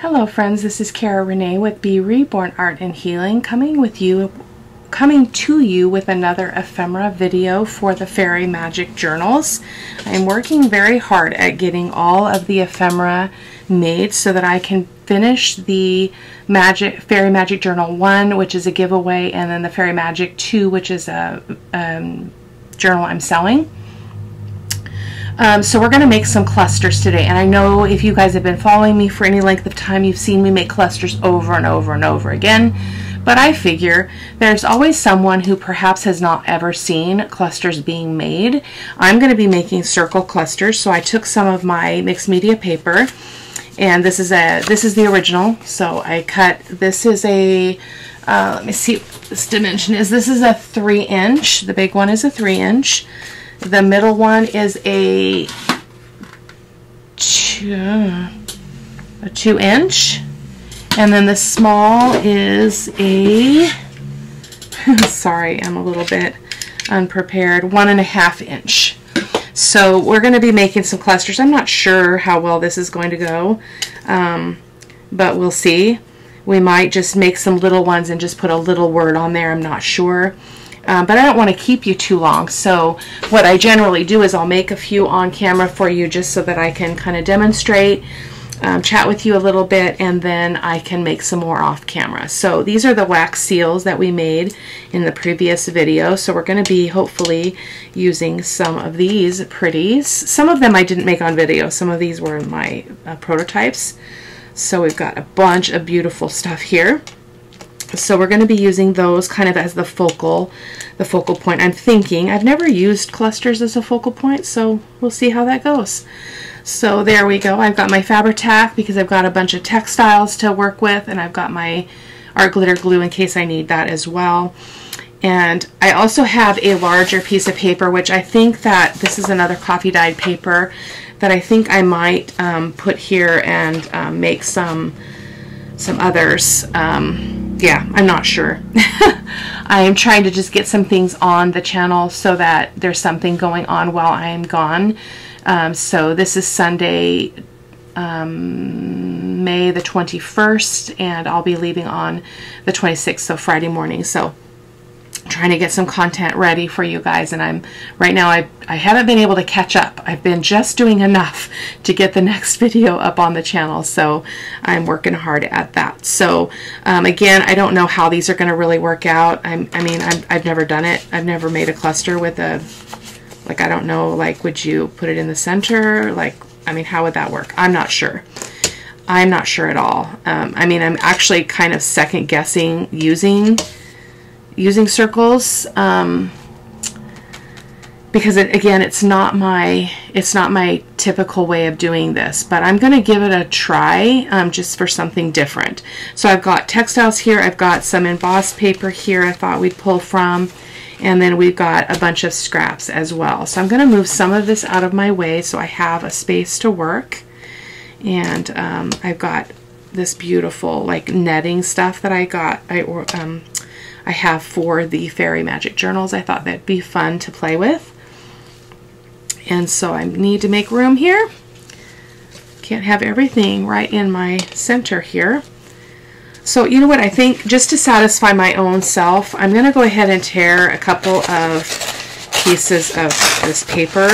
Hello friends, this is Cara-Renee with B.Reborn Art and Healing coming to you with another ephemera video for the Fairy Magic Journals. I'm working very hard at getting all of the ephemera made so that I can finish the Fairy Magic Journal 1, which is a giveaway, and then the Fairy Magic 2, which is a journal I'm selling. So we're going to make some clusters today, and I know if you guys have been following me for any length of time, you've seen me make clusters over and over and over again, but I figure there's always someone who perhaps has not ever seen clusters being made. I'm going to be making circle clusters, so I took some of my mixed media paper, and this is the original, so I cut, this is a, let me see what this dimension is. This is a 3-inch, the big one is a 3-inch. The middle one is a 2-inch, and then the small is a, sorry, I'm a little bit unprepared, 1.5-inch. So we're going to be making some clusters. I'm not sure how well this is going to go, but we'll see. We might just make some little ones and just put a little word on there. I'm not sure. But I don't want to keep you too long, so what I generally do is I'll make a few on camera for you just so that I can kind of demonstrate, chat with you a little bit, and then I can make some more off camera. So these are the wax seals that we made in the previous video, so we're going to be hopefully using some of these pretties. Some of them I didn't make on video, some of these were my prototypes. So we've got a bunch of beautiful stuff here. So we're going to be using those kind of as the focal point. I'm thinking, I've never used clusters as a focal point, so we'll see how that goes. So there we go. I've got my Fabri-Tac because I've got a bunch of textiles to work with, and I've got my art glitter glue in case I need that as well. And I also have a larger piece of paper, which I think that this is another coffee dyed paper that I think I might put here and make some others. Yeah, I'm not sure. I am trying to just get some things on the channel so that there's something going on while I am gone. So this is Sunday, May the 21st, and I'll be leaving on the 26th, so Friday morning. So trying to get some content ready for you guys, and right now I haven't been able to catch up. I've been just doing enough to get the next video up on the channel, so I'm working hard at that. So again, I don't know how these are going to really work out. I've never done it. I've never made a cluster with a, like, I don't know, like, would you put it in the center? Like, I mean, how would that work? I'm not sure. I'm not sure at all. I'm actually kind of second guessing using circles, because again, it's not my typical way of doing this, but I'm going to give it a try, just for something different. So I've got textiles here, I've got some embossed paper here I thought we'd pull from, and then we've got a bunch of scraps as well. So I'm going to move some of this out of my way so I have a space to work. And I've got this beautiful, like, netting stuff that I got. I have for the Fairy Magic Journals. I thought that'd be fun to play with. And so I need to make room here. Can't have everything right in my center here. So you know what, I think just to satisfy my own self, I'm going to go ahead and tear a couple of pieces of this paper,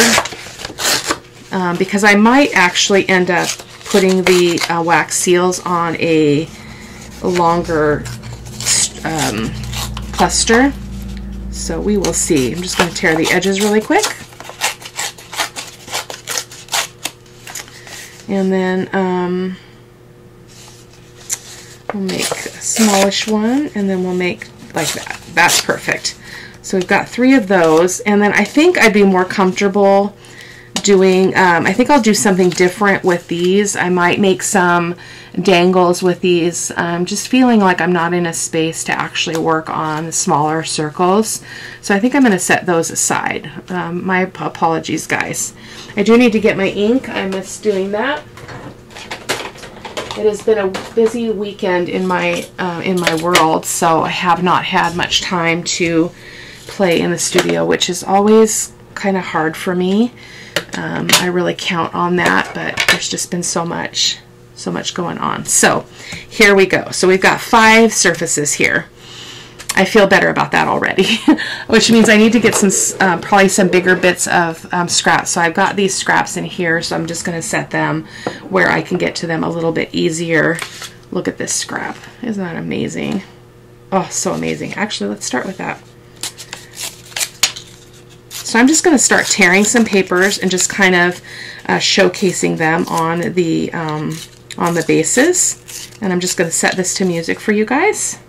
because I might actually end up putting the wax seals on a longer cluster, so we will see. I'm just going to tear the edges really quick, and then we'll make a smallish one, and then we'll make like that. That's perfect. So we've got 3 of those, and then I think I'd be more comfortable doing, I think I'll do something different with these. I might make some dangles with these. I'm just feeling like I'm not in a space to actually work on the smaller circles, so I think I'm going to set those aside. My apologies, guys. I do need to get my ink. I missed doing that. It has been a busy weekend in my world, so I have not had much time to play in the studio, which is always kind of hard for me. I really count on that, but there's just been so much so much going on. So here we go. So we've got 5 surfaces here. I feel better about that already, which means I need to get some, probably some bigger bits of scraps. So I've got these scraps in here, so I'm just going to set them where I can get to them a little bit easier. Look at this scrap. Isn't that amazing? Oh, so amazing. Actually, let's start with that. So I'm just going to start tearing some papers and just kind of showcasing them on the bases. And I'm just going to set this to music for you guys.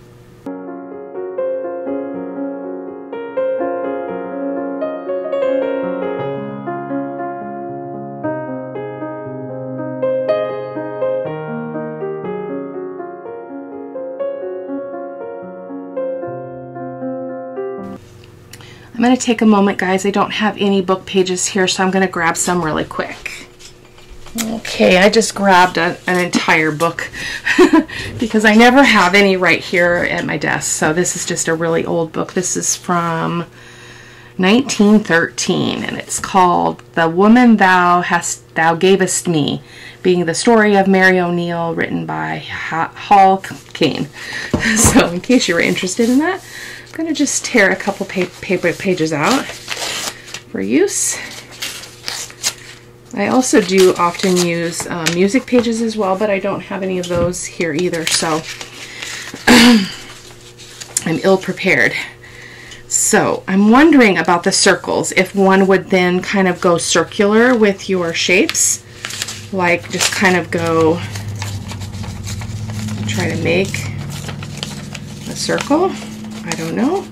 I'm going to take a moment, guys. I don't have any book pages here, so I'm going to grab some really quick. Okay, I just grabbed an entire book because I never have any right here at my desk. So this is just a really old book. This is from 1913, and it's called The Woman Thou Gavest Me, being the story of Mary O'Neill, written by Hall Caine. So in case you were interested in that, I'm going to just tear a couple pages out for use. I also do often use music pages as well, but I don't have any of those here either, so I'm ill prepared. So I'm wondering about the circles, if one would then kind of go circular with your shapes, like just kind of go, try to make a circle. I don't know.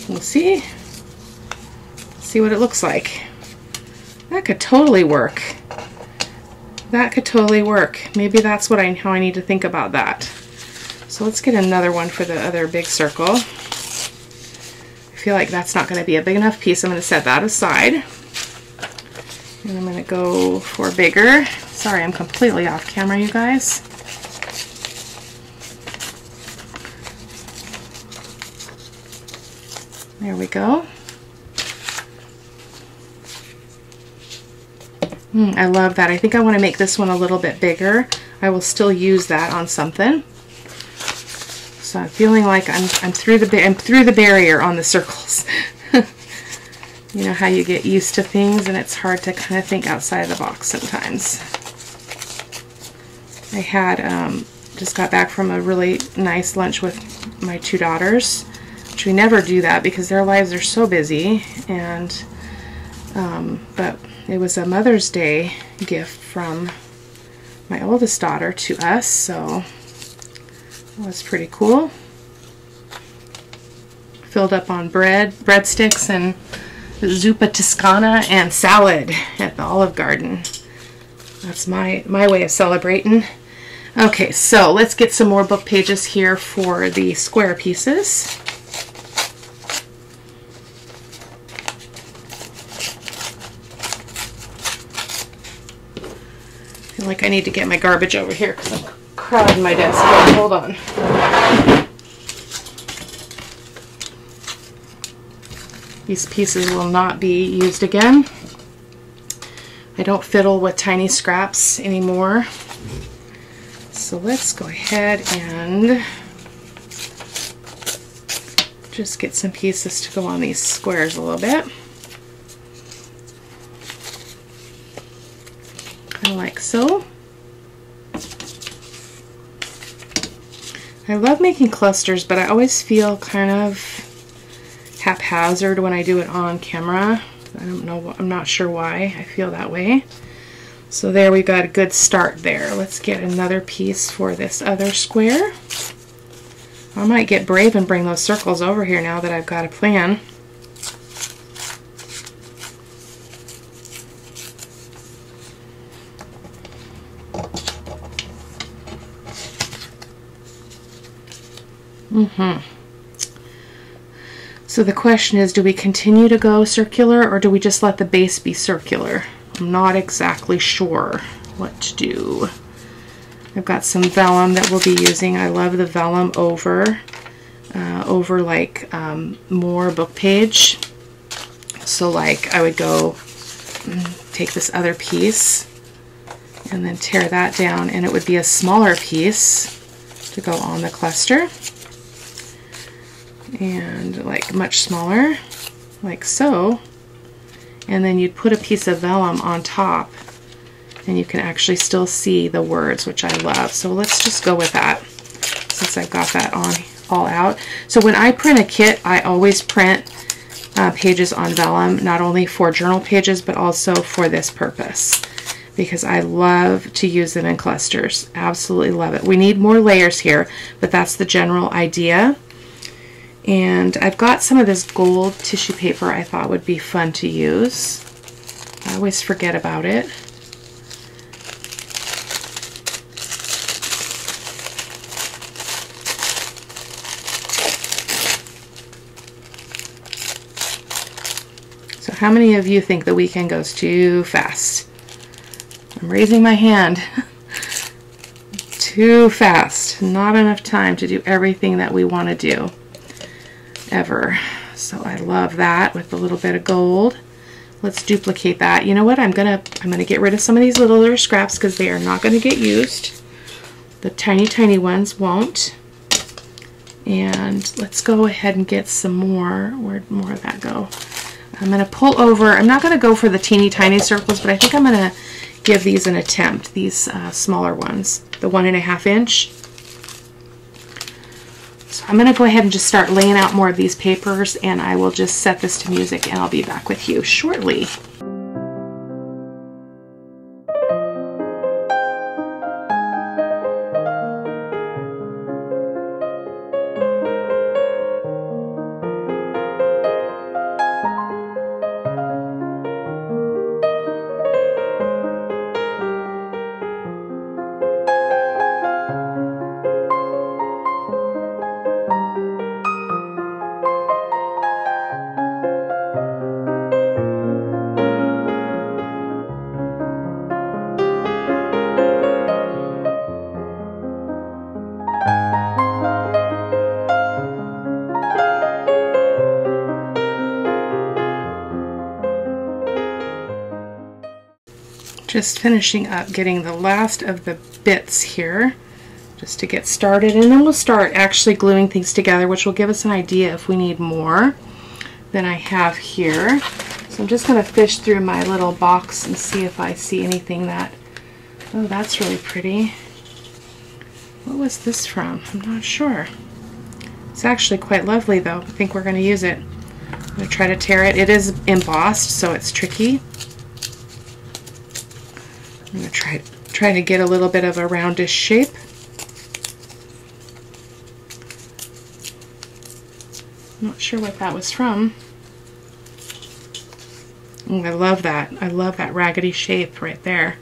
We'll see. See what it looks like. That could totally work. That could totally work. Maybe that's what how I need to think about that. So let's get another one for the other big circle. I feel like that's not going to be a big enough piece. I'm going to set that aside. And I'm going to go for bigger. Sorry, I'm completely off camera, you guys. There we go. I love that. I think I want to make this one a little bit bigger. I will still use that on something. So I'm feeling like I'm through the barrier on the circles. You know how you get used to things and it's hard to kind of think outside the box sometimes. I had just got back from a really nice lunch with my 2 daughters. Which we never do that because their lives are so busy, and but it was a Mother's Day gift from my oldest daughter to us, so it was pretty cool. Filled up on breadsticks and zuppa toscana and salad at the Olive Garden. That's my way of celebrating. Okay, so let's get some more book pages here for the square pieces. I feel like I need to get my garbage over here because I'm crowding my desk. Hold on. These pieces will not be used again. I don't fiddle with tiny scraps anymore. So let's go ahead and just get some pieces to go on these squares a little bit. Kind of like so. I love making clusters, but I always feel kind of haphazard when I do it on camera. I don't know, I'm not sure why I feel that way. So there, we've got a good start there. Let's get another piece for this other square. I might get brave and bring those circles over here now that I've got a plan. So the question is, do we continue to go circular or do we just let the base be circular? I'm not exactly sure what to do. I've got some vellum that we'll be using. I love the vellum over like more book page. So like I would go take this other piece and then tear that down, and it would be a smaller piece to go on the cluster, and like much smaller, like so, and then you'd put a piece of vellum on top and you can actually still see the words, which I love. So let's just go with that since I've got that on all out. So when I print a kit, I always print pages on vellum, not only for journal pages but also for this purpose, because I love to use them in clusters. Absolutely love it. We need more layers here, but that's the general idea. And I've got some of this gold tissue paper I thought would be fun to use. I always forget about it. So how many of you think the weekend goes too fast? I'm raising my hand. Too fast. Not enough time to do everything that we want to do. Ever. So I love that with a little bit of gold. Let's duplicate that. You know what? I'm gonna get rid of some of these little scraps because they are not going to get used. The tiny ones won't. And let's go ahead and get some more. Where'd more of that go? I'm going to pull over. I'm not going to go for the teeny tiny circles, but I think I'm going to give these an attempt. These smaller ones, the 1.5 inch. So I'm going to go ahead and just start laying out more of these papers, and I will just set this to music, and I'll be back with you shortly. Just finishing up getting the last of the bits here just to get started, and then we'll start actually gluing things together, which will give us an idea if we need more than I have here. So I'm just going to fish through my little box and see if I see anything that, oh, that's really pretty. What was this from? I'm not sure. It's actually quite lovely though. I think we're going to use it. I'm going to try to tear it. It is embossed, so it's tricky. I'm going to try to get a little bit of a roundish shape. I'm not sure what that was from. Oh, I love that. I love that raggedy shape right there.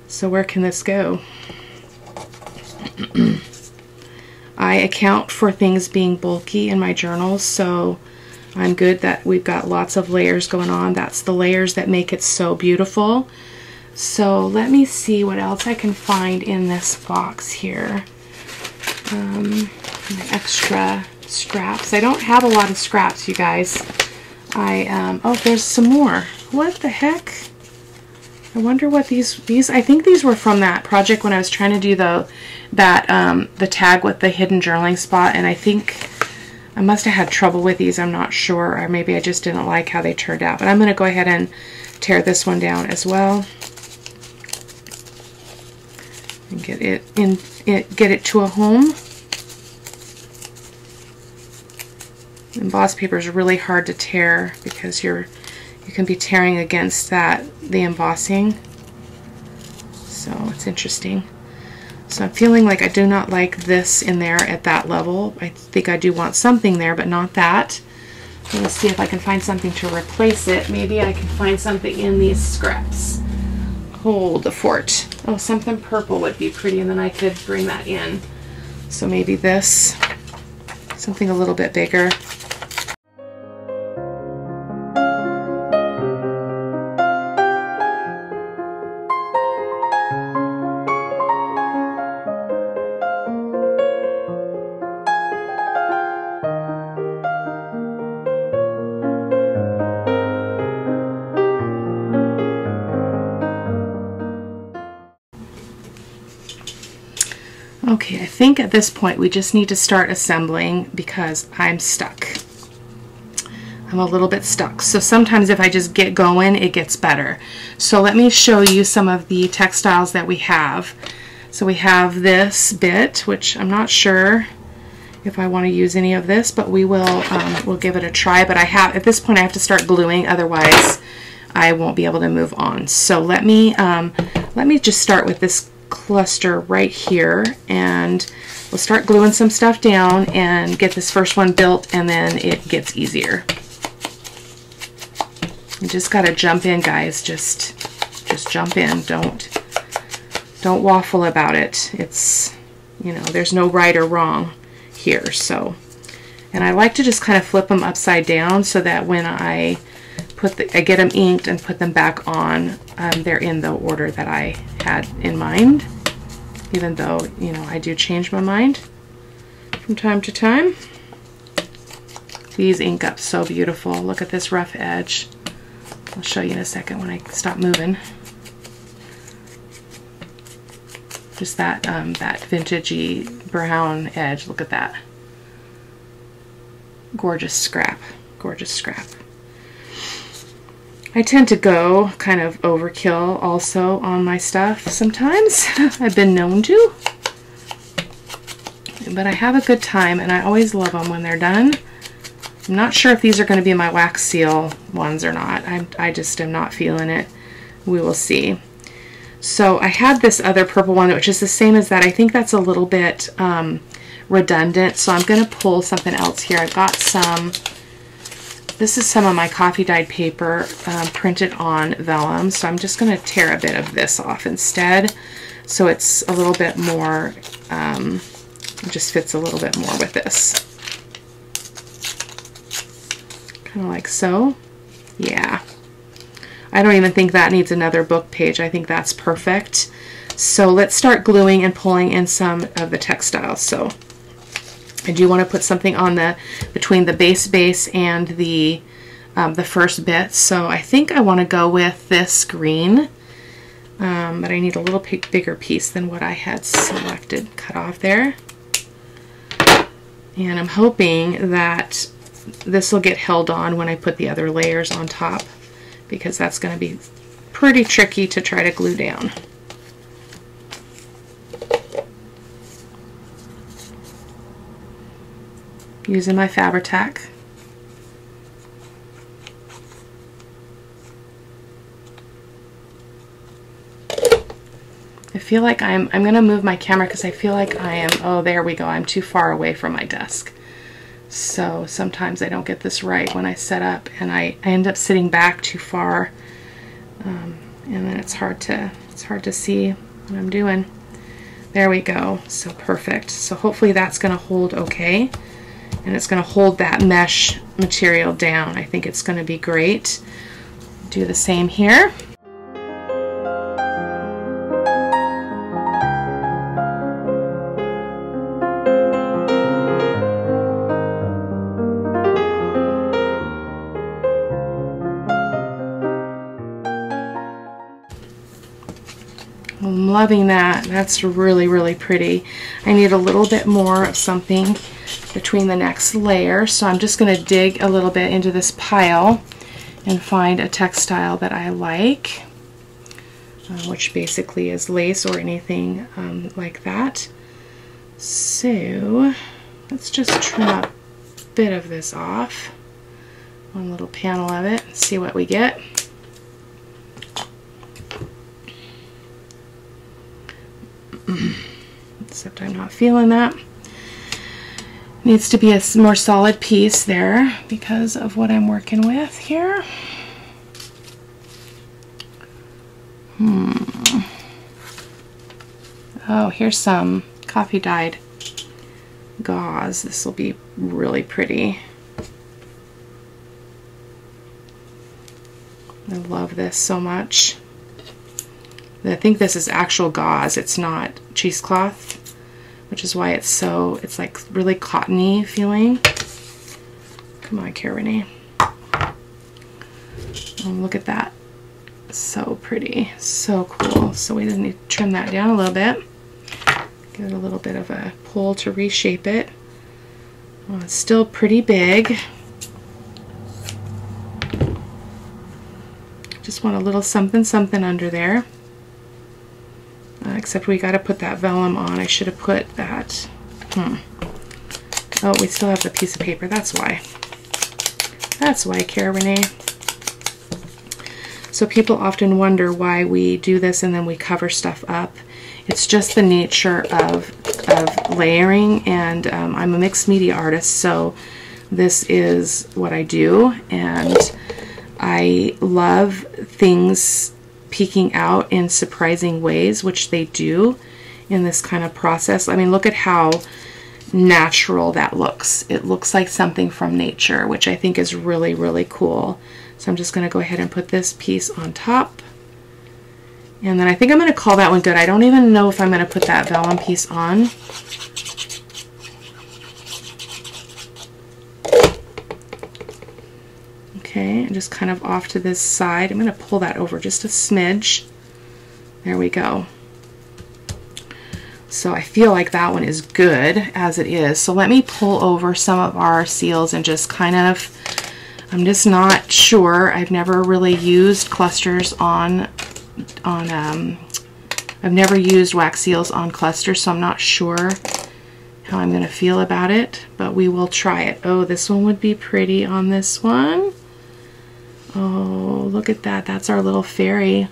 So where can this go? I account for things being bulky in my journals, so I'm good that we've got lots of layers going on. That's the layers that make it so beautiful. So let me see what else I can find in this box here. My extra scraps. I don't have a lot of scraps, you guys. Oh, there's some more. What the heck? I wonder what these, I think these were from that project when I was trying to do the tag with the hidden journaling spot, and I think I must have had trouble with these. I'm not sure, or maybe I just didn't like how they turned out. But I'm going to go ahead and tear this one down as well. And get it to a home. Embossed paper is really hard to tear because you can be tearing against the embossing. So it's interesting. So I'm feeling like I do not like this in there at that level. I think I do want something there, but not that. Let's see if I can find something to replace it. Maybe I can find something in these scraps. Hold the fort. Oh, something purple would be pretty, and then I could bring that in. So maybe this, something a little bit bigger. Okay, I think at this point we just need to start assembling because I'm stuck. I'm a little bit stuck. So sometimes if I just get going, it gets better. So let me show you some of the textiles that we have. So we have this bit, which I'm not sure if I want to use any of this, but we will we'll give it a try. But I have, at this point I have to start gluing, otherwise I won't be able to move on. So let me just start with this cluster right here, and we'll start gluing some stuff down and get this first one built, and then it gets easier. You just got to jump in, guys. Just jump in. Don't waffle about it. It's, you know, there's no right or wrong here. So, and I like to just kind of flip them upside down so that when I get them inked and put them back on, they're in the order that I had in mind, even though, you know, I do change my mind from time to time. These ink up so beautiful. Look at this rough edge. I'll show you in a second when I stop moving. Just that that vintagey brown edge. Look at that. Gorgeous scrap. Gorgeous scrap. I tend to go kind of overkill also on my stuff sometimes. I've been known to. But I have a good time, and I always love them when they're done. I'm not sure if these are going to be my wax seal ones or not. I just am not feeling it. We will see. So I had this other purple one, which is the same as that. I think that's a little bit redundant, so I'm going to pull something else here. I've got some, this is some of my coffee dyed paper printed on vellum, so I'm just going to tear a bit of this off instead, so it's a little bit more, it just fits a little bit more with this. Kind of like so. Yeah. I don't even think that needs another book page. I think that's perfect. So let's start gluing and pulling in some of the textiles. So I do want to put something on the between the base and the first bit. So I think I want to go with this green, but I need a little bigger piece than what I had selected, cut off there. And I'm hoping that this will get held on when I put the other layers on top, because that's going to be pretty tricky to try to glue down. Using my Fabri-Tac. I feel like I'm going to move my camera because I feel like I am, oh, there we go, I'm too far away from my desk. So sometimes I don't get this right when I set up, and I end up sitting back too far, and then it's hard to see what I'm doing. There we go. So perfect. So hopefully that's going to hold okay, and it's going to hold that mesh material down. I think it's going to be great. Do the same here. I'm loving that. That's really, really pretty. I need a little bit more of something between the next layer, so I'm just going to dig a little bit into this pile and find a textile that I like, which basically is lace or anything like that. So let's just trim a bit of this off, one little panel of it, and see what we get. Except I'm not feeling that. Needs to be a more solid piece there because of what I'm working with here. Oh, here's some coffee dyed gauze. This will be really pretty. I love this so much. I think this is actual gauze, it's not cheesecloth, which is why it's so, it's like really cottony feeling. Come on, Cara-Renee. Oh, look at that. So pretty, so cool. So we just need to trim that down a little bit. Give it a little bit of a pull to reshape it. Well, it's still pretty big. Just want a little something something under there. Except we got to put that vellum on. I should have put that. Oh, we still have the piece of paper. That's why. That's why, Cara-Renee. So people often wonder why we do this and then we cover stuff up. It's just the nature of layering, and I'm a mixed media artist, so this is what I do, and I love things peeking out in surprising ways, which they do in this kind of process. I mean, look at how natural that looks. It looks like something from nature, which I think is really, really cool. So I'm just going to go ahead and put this piece on top. And then I think I'm going to call that one good. I don't even know if I'm going to put that vellum piece on. Okay, and just kind of off to this side. I'm going to pull that over just a smidge. There we go. So I feel like that one is good as it is. So let me pull over some of our seals and just kind of, I'm just not sure. I've never really used clusters on I've never used wax seals on clusters, so I'm not sure how I'm going to feel about it, but we will try it. Oh, this one would be pretty on this one. Oh, look at that. That's our little fairy.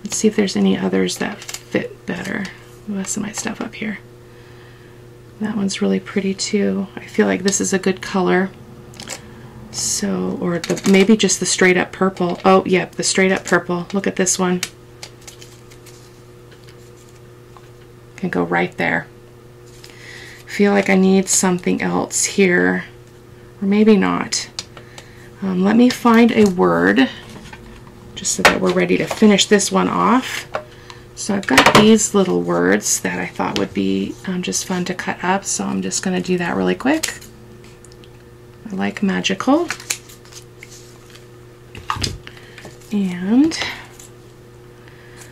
Let's see if there's any others that fit better. The rest of my stuff up here. That one's really pretty too. I feel like this is a good color. So, or maybe just the straight up purple. Oh, yep, the straight up purple. Look at this one. Can go right there. Feel like I need something else here, or maybe not. Let me find a word just so that we're ready to finish this one off. So I've got these little words that I thought would be just fun to cut up, so I'm just going to do that really quick. I like magical. And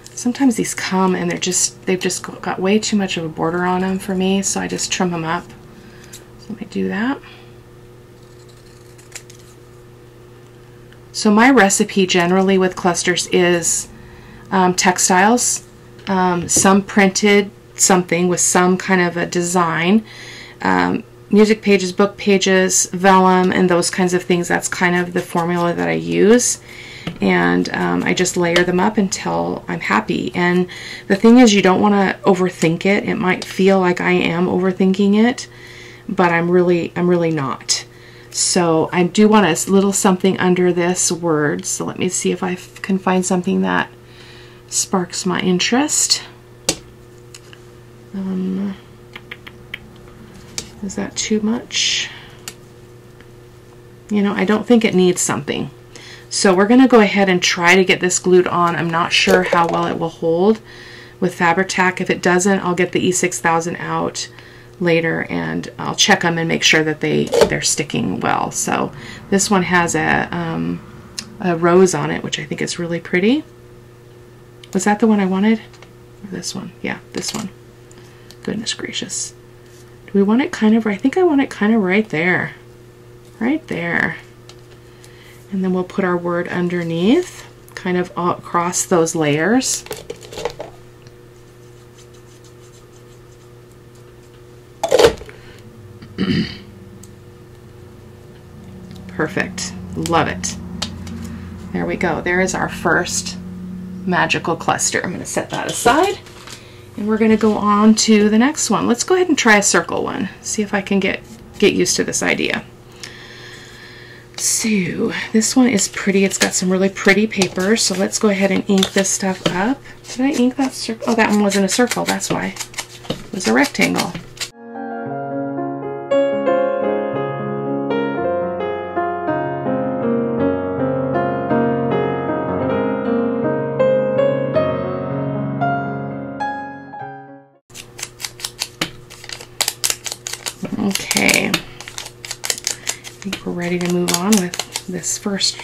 sometimes these come and they've just got way too much of a border on them for me, so I just trim them up. So let me do that. So my recipe generally with clusters is textiles, some printed something with some kind of a design, music pages, book pages, vellum, and those kinds of things. That's kind of the formula that I use. And I just layer them up until I'm happy. And the thing is, you don't want to overthink it. It might feel like I am overthinking it, but I'm really not. So I do want a little something under this word. So let me see if I can find something that sparks my interest. Is that too much? You know, I don't think it needs something. So we're going to go ahead and try to get this glued on. I'm not sure how well it will hold with Fabri-Tac. If it doesn't, I'll get the E6000 out later and I'll check them and make sure that they're sticking well. So this one has a rose on it, which I think is really pretty. Was that the one I wanted? Or this one? Yeah, this one. Goodness gracious. Do we want it kind of, I think I want it kind of right there. Right there. And then we'll put our word underneath, kind of across those layers. Perfect. Love it. There we go. There is our first magical cluster. I'm going to set that aside. And we're going to go on to the next one. Let's go ahead and try a circle one. See if I can get used to this idea. So this one is pretty. It's got some really pretty paper. So let's go ahead and ink this stuff up. Did I ink that circle? Oh, that one wasn't a circle. That's why. It was a rectangle. Okay, I think we're ready to move on with this first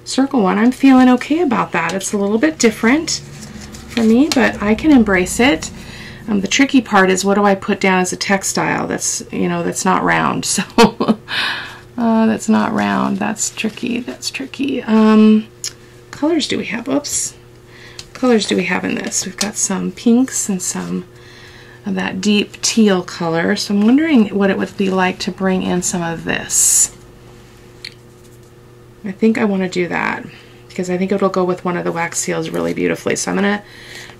circle one. I'm feeling okay about that. It's a little bit different for me, but I can embrace it. The tricky part is, what do I put down as a textile that's, you know, that's not round? So that's not round. That's tricky. That's tricky. Colors do we have? Oops. Colors do we have in this? We've got some pinks and some of that deep teal color. So I'm wondering what it would be like to bring in some of this. I think I want to do that because I think it'll go with one of the wax seals really beautifully. So I'm going to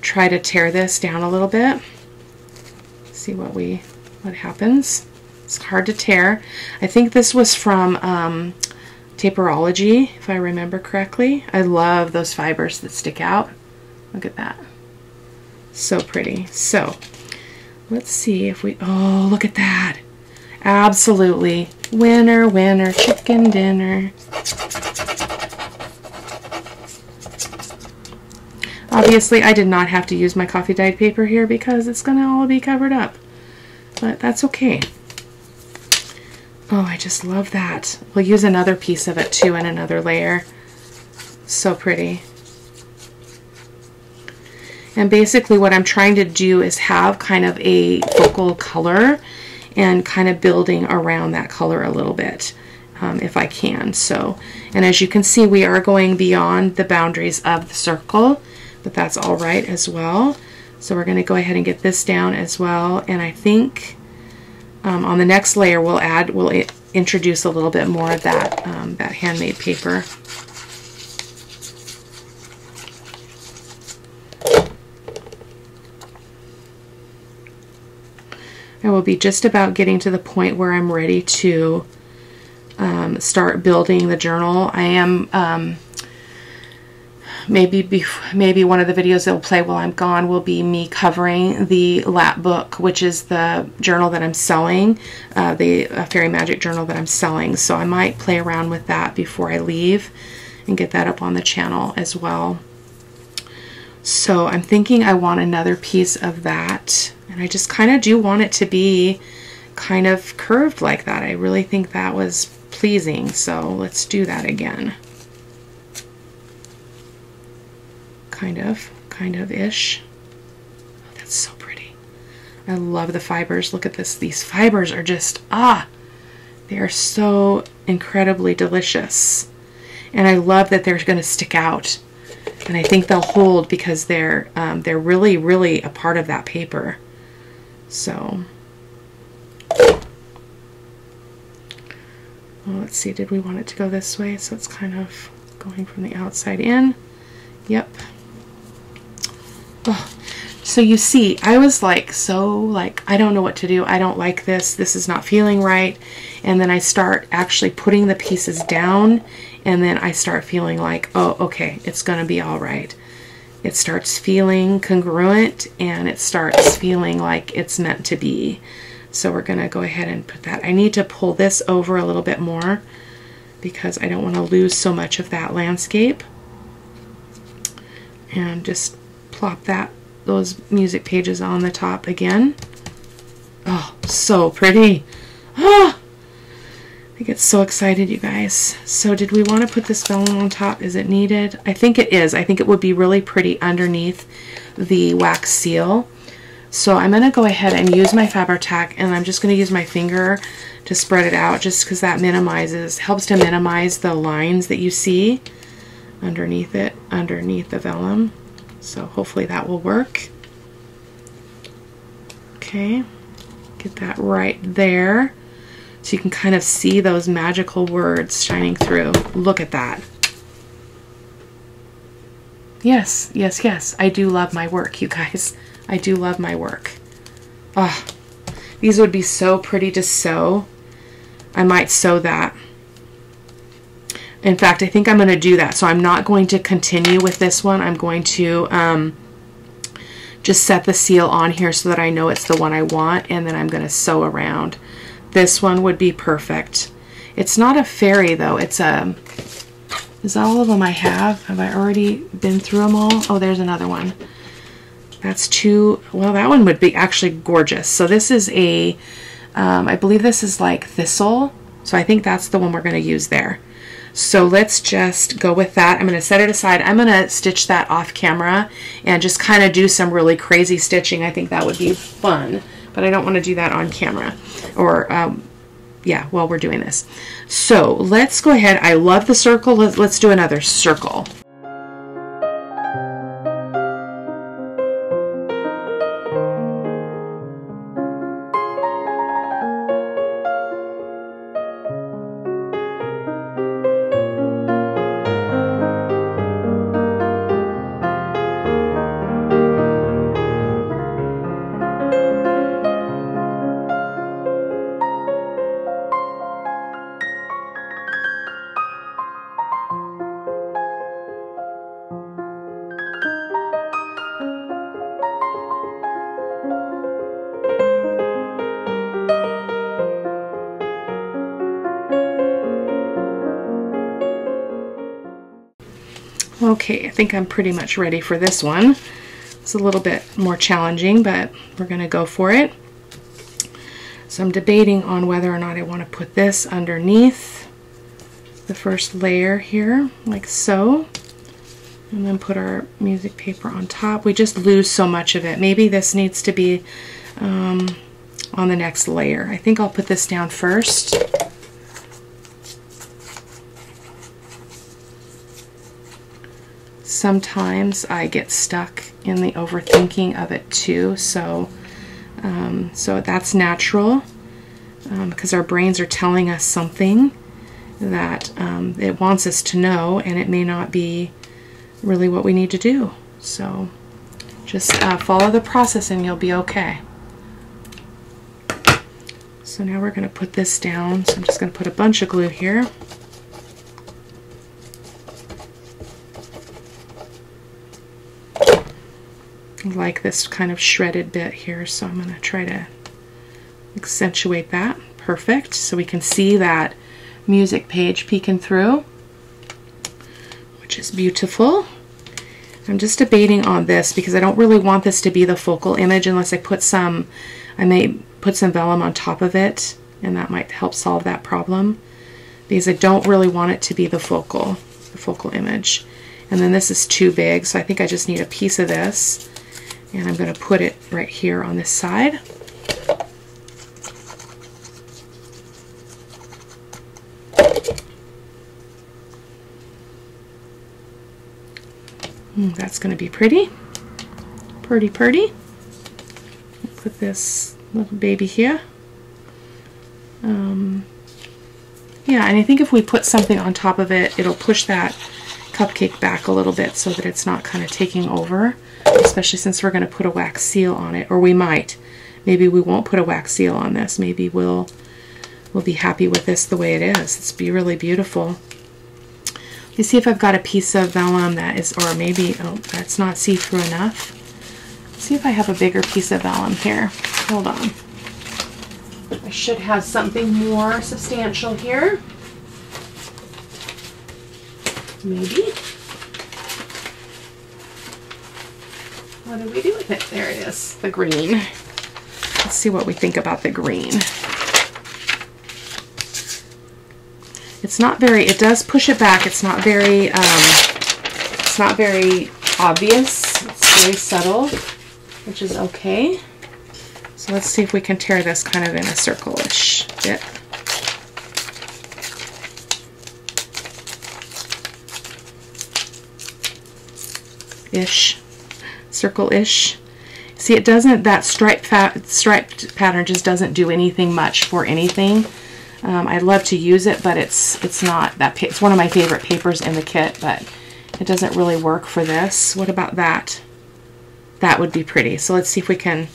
try to tear this down a little bit. See what happens. It's hard to tear. I think this was from Taperology, if I remember correctly. I love those fibers that stick out. Look at that. So pretty. So let's see if we, oh, look at that. Absolutely. Winner, winner, chicken dinner. Obviously, I did not have to use my coffee dyed paper here because it's going to all be covered up. But that's okay. Oh, I just love that. We'll use another piece of it too in another layer. So pretty. And basically what I'm trying to do is have kind of a focal color and kind of building around that color a little bit, if I can. So, and as you can see, we are going beyond the boundaries of the circle, but that's all right as well. So we're going to go ahead and get this down as well. And I think on the next layer we'll introduce a little bit more of that, that handmade paper. I will be just about getting to the point where I'm ready to start building the journal. I am maybe one of the videos that will play while I'm gone will be me covering the lap book, which is the journal that I'm selling, the Fairy Magic journal that I'm selling. So I might play around with that before I leave and get that up on the channel as well. So I'm thinking I want another piece of that. And I just kind of do want it to be kind of curved like that. I really think that was pleasing. So let's do that again. Kind of-ish. Oh, that's so pretty. I love the fibers. Look at this. These fibers are just, they are so incredibly delicious. And I love that they're going to stick out. And I think they'll hold because they're really, really a part of that paper. So, well, let's see, did we want it to go this way? So it's kind of going from the outside in. Yep. Oh, so you see, I was like, I don't know what to do. I don't like this. This is not feeling right. And then I start actually putting the pieces down, and then I start feeling like, oh, okay, it's going to be all right. It starts feeling congruent, and it starts feeling like it's meant to be. So we're going to go ahead and put that. I need to pull this over a little bit more because I don't want to lose so much of that landscape. And just plop those music pages on the top again. Oh, so pretty. Oh, I get so excited, you guys. So did we want to put this vellum on top? Is it needed? I think it is. I think it would be really pretty underneath the wax seal. So I'm going to go ahead and use my Fabri-Tac, and I'm just going to use my finger to spread it out just because that helps to minimize the lines that you see underneath it, underneath the vellum. So hopefully that will work. Okay, get that right there. So you can kind of see those magical words shining through. Look at that. Yes, yes, yes. I do love my work, you guys. I do love my work. Oh, these would be so pretty to sew. I might sew that. In fact, I think I'm going to do that. So I'm not going to continue with this one. I'm going to just set the seal on here so that I know it's the one I want, and then I'm going to sew around. This one would be perfect. It's not a fairy though. It's a, is that all of them I have? Have I already been through them all? Oh, there's another one. That's two. Well, that one would be actually gorgeous. So this is a, I believe this is like thistle. So I think that's the one we're going to use there. So let's just go with that. I'm going to set it aside. I'm going to stitch that off camera and just kind of do some really crazy stitching. I think that would be fun, but I don't want to do that on camera or yeah, while we're doing this. So let's go ahead. I love the circle. Let's do another circle. Okay, I think I'm pretty much ready for this one. It's a little bit more challenging, but we're going to go for it. So I'm debating on whether or not I want to put this underneath the first layer here, like so, and then put our music paper on top. We just lose so much of it. Maybe this needs to be on the next layer. I think I'll put this down first. Sometimes I get stuck in the overthinking of it too, so that's natural because our brains are telling us something that it wants us to know, and it may not be really what we need to do. So just follow the process and you'll be okay. So now we're going to put this down. So I'm just going to put a bunch of glue here. Like this kind of shredded bit here, so I'm going to try to accentuate that. Perfect. So we can see that music page peeking through, which is beautiful. I'm just debating on this because I don't really want this to be the focal image unless I put some, I may put some vellum on top of it, and that might help solve that problem, because I don't really want it to be the focal image. And then this is too big, so I think I just need a piece of this. And I'm going to put it right here on this side. That's going to be pretty. Pretty. Put this little baby here. Yeah, and I think if we put something on top of it, it'll push that cupcake back a little bit so that it's not kind of taking over, especially since we're going to put a wax seal on it, or we might. Maybe we won't put a wax seal on this. Maybe we'll be happy with this the way it is. It's really beautiful. Let me see if I've got a piece of vellum that is, or maybe, oh, that's not see-through enough. Let's see if I have a bigger piece of vellum here. Hold on. I should have something more substantial here. Maybe. What do we do with it? There it is, the green. Let's see what we think about the green. It's not very, it does push it back. It's not very obvious. It's very subtle, which is okay. So let's see if we can tear this kind of in a circle-ish bit. Circle-ish. See, it doesn't, that striped pattern just doesn't do anything much for anything. I'd love to use it, but it's not that, it's one of my favorite papers in the kit, but it doesn't really work for this. What about that? That would be pretty. So let's see if we can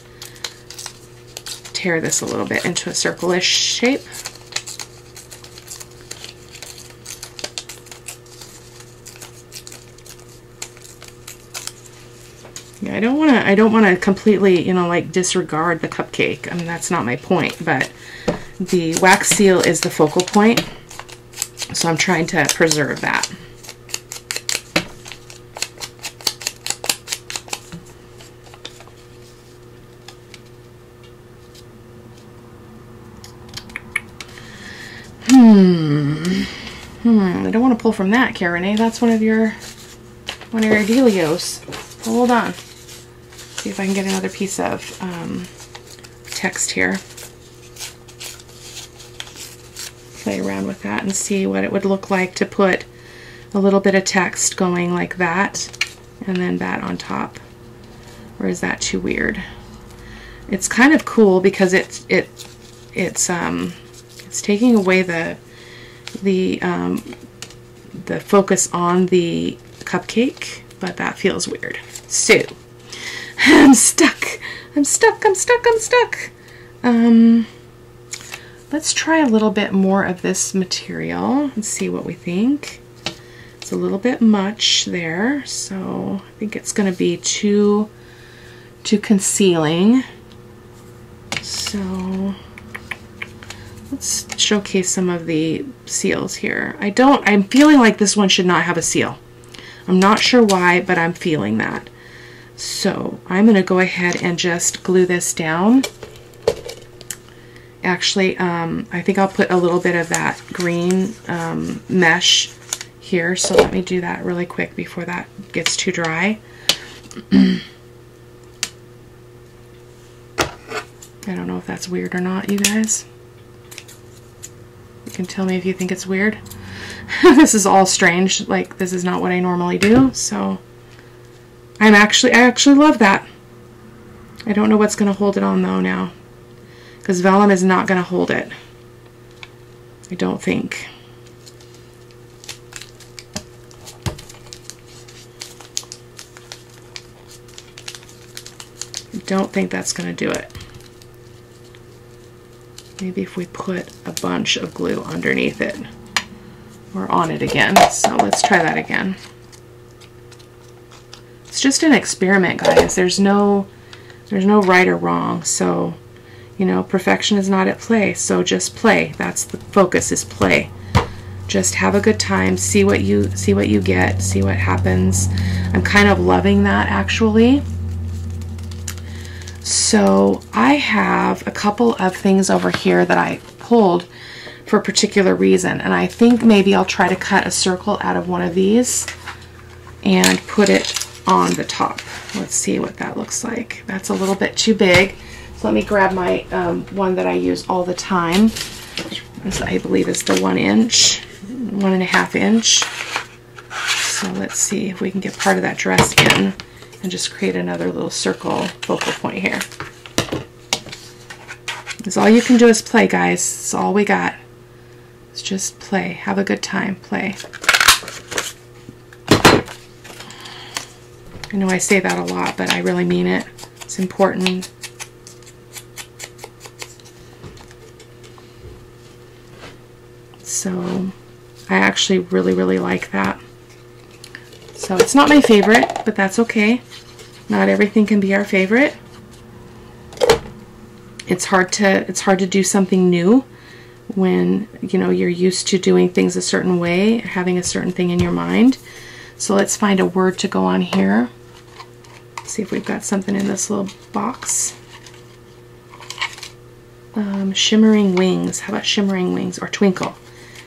tear this a little bit into a circle-ish shape. Yeah, I don't want to completely, you know, like disregard the cupcake. I mean, that's not my point, but the wax seal is the focal point, so I'm trying to preserve that. I don't want to pull from that, Cara-Renee. That's one of your dealios. Hold on. See if I can get another piece of text here. Play around with that and see what it would look like to put a little bit of text going like that and then that on top. Or is that too weird? It's kind of cool because it's taking away the focus on the cupcake, but that feels weird. So I'm stuck. Let's try a little bit more of this material and see what we think. It's a little bit much there, so I think it's going to be too concealing. So let's showcase some of the seals here. I'm feeling like this one should not have a seal. I'm not sure why, but I'm feeling that. So I'm going to go ahead and just glue this down. Actually, I think I'll put a little bit of that green mesh here. So let me do that really quick before that gets too dry. I don't know if that's weird or not, you guys. You can tell me if you think it's weird. This is all strange. Like, this is not what I normally do. So I actually love that. I don't know what's going to hold it on though now, because vellum is not going to hold it. I don't think. I don't think that's going to do it. Maybe if we put a bunch of glue underneath it or on it again. So let's try that again. It's just an experiment, guys. There's no right or wrong. So, you know, perfection is not at play. So just play. That's the focus, is play. Just have a good time. See what you get. See what happens. I'm kind of loving that, actually. So I have a couple of things over here that I pulled for a particular reason, and I think maybe I'll try to cut a circle out of one of these and put it on the top. Let's see what that looks like. That's a little bit too big, so let me grab my one that I use all the time. This, I believe, is the 1 inch, 1.5 inch. So let's see if we can get part of that dress in and just create another little circle focal point here. That's all you can do is play, guys. That's all we got. It's just play. Have a good time. Play. I know I say that a lot, but I really mean it. It's important. So I actually really like that. So it's not my favorite, but that's okay. Not everything can be our favorite. It's hard to do something new when, you know, you're used to doing things a certain way, having a certain thing in your mind. So let's find a word to go on here. See if we've got something in this little box. Shimmering wings. How about shimmering wings? Or twinkle.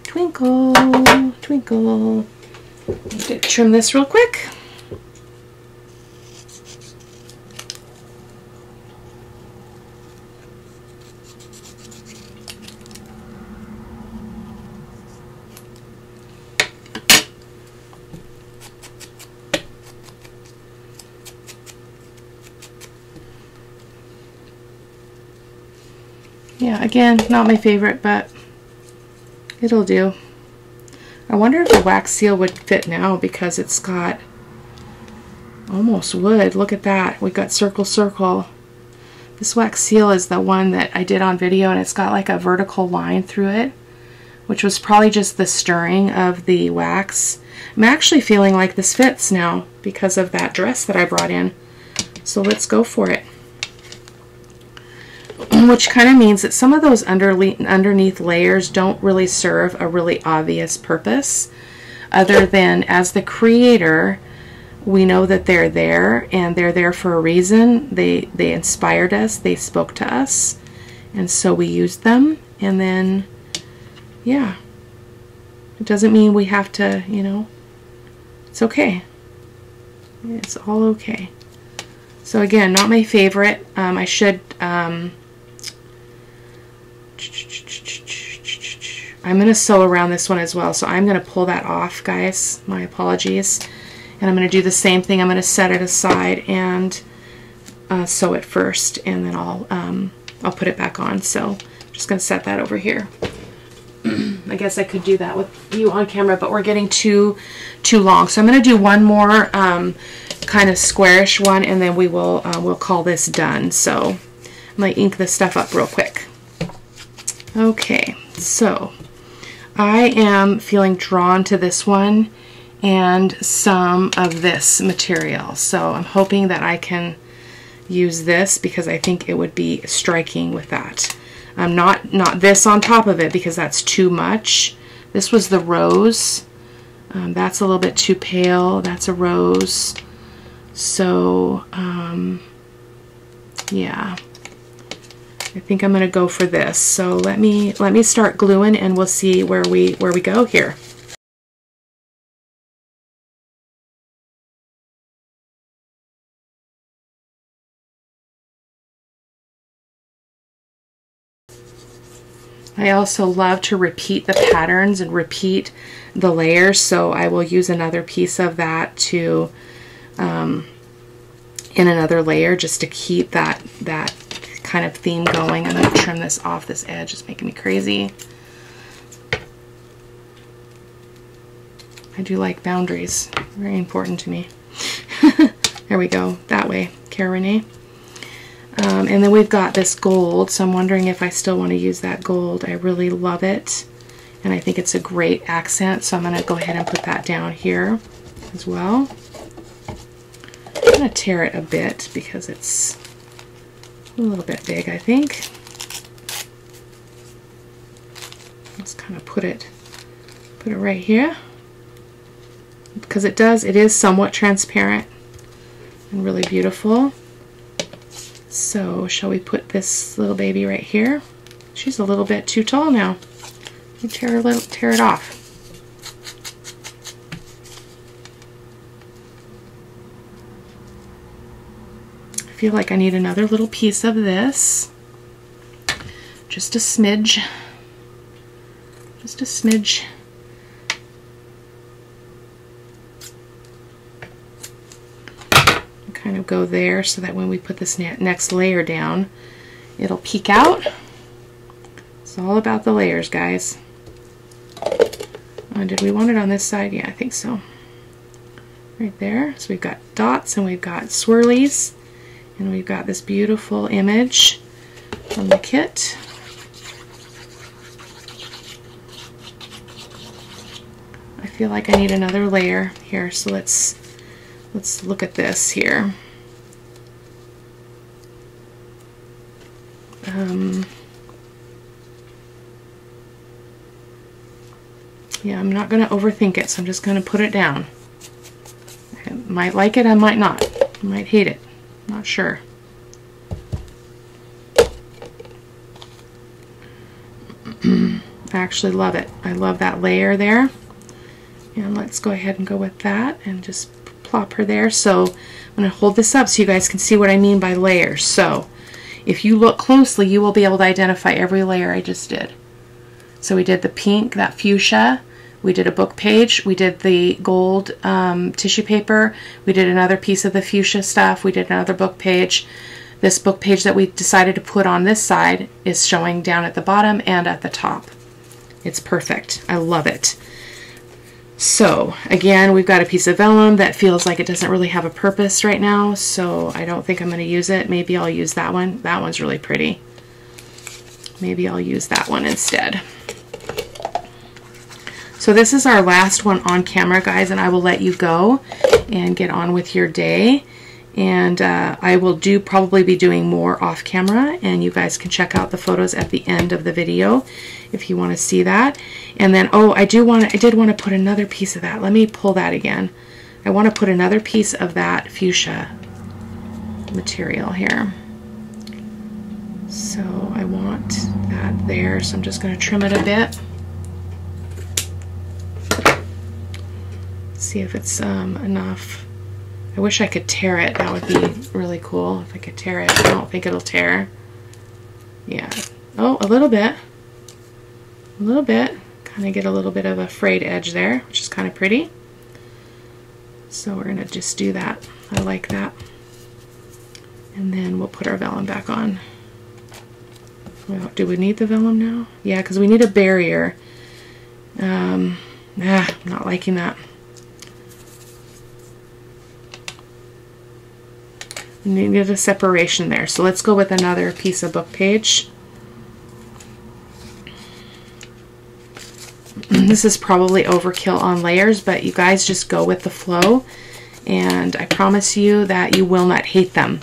Twinkle, twinkle. Trim this real quick. Yeah, again, not my favorite, but it'll do. I wonder if the wax seal would fit now, because it's got, almost would. Look at that. We've got circle, circle. This wax seal is the one that I did on video, and it's got like a vertical line through it, which was probably just the stirring of the wax. I'm actually feeling like this fits now because of that dress that I brought in. So let's go for it. Which kind of means that some of those underneath layers don't really serve a really obvious purpose, other than as the creator, we know that they're there, and they're there for a reason. They inspired us, they spoke to us, and so we used them. And then, yeah, It doesn't mean we have to, you know, it's okay. It's all okay. So again, not my favorite. I should, I'm going to sew around this one as well. So I'm going to pull that off, guys. My apologies. And I'm going to do the same thing. I'm going to set it aside and sew it first, and then I'll put it back on. So I'm just going to set that over here. I guess I could do that with you on camera, but we're getting too long. So I'm going to do one more kind of squarish one, and then we will we'll call this done. So I'm going to ink this stuff up real quick. Okay, so I am feeling drawn to this one and some of this material. So I'm hoping that I can use this because I think it would be striking with that. Not this on top of it because that's too much. This was the rose. That's a little bit too pale. That's a rose. So yeah, I think I'm gonna go for this. So let me start gluing, and we'll see where we go here. I also love to repeat the patterns and repeat the layers, so I will use another piece of that to in another layer just to keep that kind of theme going. I'm going to trim this off. This edge is making me crazy. I do like boundaries. Very important to me. There we go. That way. Cara-Renee. And then we've got this gold, so I'm wondering if I still want to use that gold. I really love it, and I think it's a great accent, so I'm going to go ahead and put that down here as well. I'm going to tear it a bit because it's a little bit big, I think. Let's kind of put it right here, because it is somewhat transparent and really beautiful. So shall we put this little baby right here? She's a little bit too tall now. Tear it off. I feel like I need another little piece of this. Just a smidge. Just a smidge. Kind of go there so that when we put this next layer down, it'll peek out. It's all about the layers, guys. Did we want it on this side? Yeah, I think so. Right there. So we've got dots and we've got swirlies, and we've got this beautiful image from the kit. I feel like I need another layer here, so let's look at this here. Yeah, I'm not going to overthink it, so I'm just going to put it down. I might like it, I might not. I might hate it. Not sure. I actually love it. I love that layer there. And let's go ahead and go with that and just plop her there. So I'm going to hold this up so you guys can see what I mean by layers. So if you look closely, you will be able to identify every layer I just did. So we did the pink, that fuchsia, we did a book page, we did the gold tissue paper, we did another piece of the fuchsia stuff, we did another book page. This book page that we decided to put on this side is showing down at the bottom and at the top. It's perfect. I love it. So again, we've got a piece of vellum that feels like it doesn't really have a purpose right now, so I don't think I'm going to use it. Maybe I'll use that one. That one's really pretty. Maybe I'll use that one instead. So this is our last one on camera, guys, and I will let you go and get on with your day. And I will probably be doing more off camera, and you guys can check out the photos at the end of the video if you want to see that. And then, oh, I did want to put another piece of that. Let me pull that again. I want to put another piece of that fuchsia material here. So I want that there, so I'm just going to trim it a bit. See if it's enough. I wish I could tear it. That would be really cool if I could tear it. I don't think it'll tear. Yeah. Oh, a little bit. A little bit. Kind of get a little bit of a frayed edge there, which is kind of pretty. So we're going to just do that. I like that. And then we'll put our vellum back on. Well, do we need the vellum now? Yeah, because we need a barrier. I'm not liking that. We need a separation there. So let's go with another piece of book page. This is probably overkill on layers, but you guys just go with the flow, and I promise you that you will not hate them.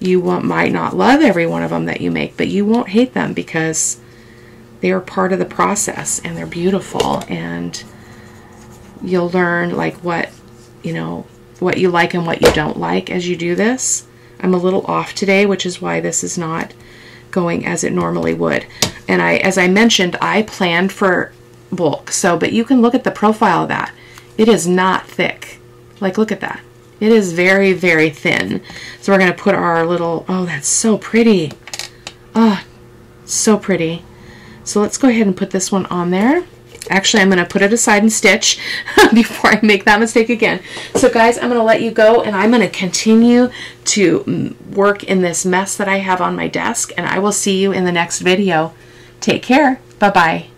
You might not love every one of them that you make, but you won't hate them because they are part of the process and they're beautiful, and you'll learn like what you like and what you don't like as you do this. I'm a little off today, which is why this is not going as it normally would. And as I mentioned, I planned for bulk, but you can look at the profile of that. It is not thick. Like, look at that. It is very, very thin. So we're going to put our little, oh, that's so pretty. Oh, so pretty. So let's go ahead and put this one on there. Actually, I'm going to put it aside and stitch before I make that mistake again. So guys, I'm going to let you go, and I'm going to continue to work in this mess that I have on my desk, and I will see you in the next video. Take care. Bye-bye.